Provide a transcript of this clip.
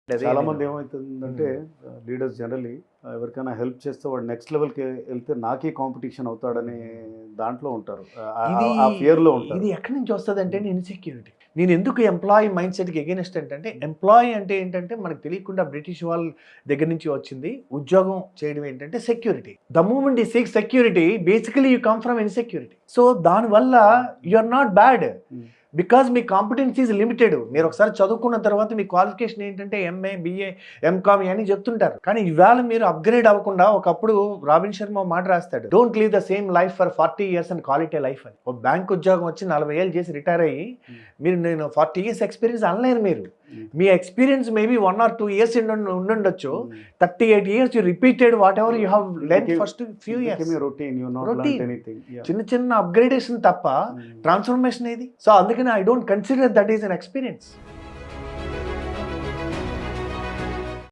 అదే చాలా నేను- మంది ఏమవుతుందంటే లీడర్స్ జనరలీ ఎవరికైనా హెల్ప్ చేస్తే వాడు నెక్స్ట్ లెవెల్కి వెళ్తే నాకే కాంపిటీషన్ అవుతాడని దాంట్లో ఉంటారు, ఆ ఫియర్లో ఉంటారు. ఇది ఎక్కడి నుంచి వస్తుంది అంటే ఇన్సెక్యూరిటీ. నేను ఎందుకు ఎంప్లాయీ మైండ్ సెట్కి ఎగెనిస్ట్ అంటే ఎంప్లాయీ అంటే ఏంటంటే మనకు తెలియకుండా బ్రిటిష్ వాళ్ళ దగ్గర నుంచి వచ్చింది. ఉద్యోగం చేయడం ఏంటంటే సెక్యూరిటీ. ద మూమెంట్ ఈ seek security, basically you come from insecurity. So దానివల్ల you are not bad because మీ కాంపిటెన్సీ ఈజ్ లిమిటెడ్. మీరు ఒకసారి చదువుకున్న తర్వాత మీ క్వాలిఫికేషన్ ఏంటంటే ఎంఏ, బిఏ, ఎంకామ్ అని చెప్తుంటారు. కానీ ఇవాళ మీరు అప్గ్రేడ్ అవ్వకుండా, ఒకప్పుడు రాబిన్ శర్మ మాట రాస్తాడు, don't leave the same life for 40 years and call it A life అని. ఒక బ్యాంక్ ఉద్యోగం వచ్చి 40 ఏళ్ళు చేసి రిటైర్ అయ్యి మీరు నేను 40 years ఎక్స్పీరియన్స్ అనలేరు. మీరు మీ ఎక్స్పీరియన్స్ మేబీ 1 or 2 years ఉండుండొచ్చు. 38 years you repeated whatever you have learn first few years. చిన్న చిన్న అప్గ్రేడేషన్ తప్ప ట్రాన్స్ఫర్మేషన్ ఏది? సో అందుకని I don't consider that is an experience.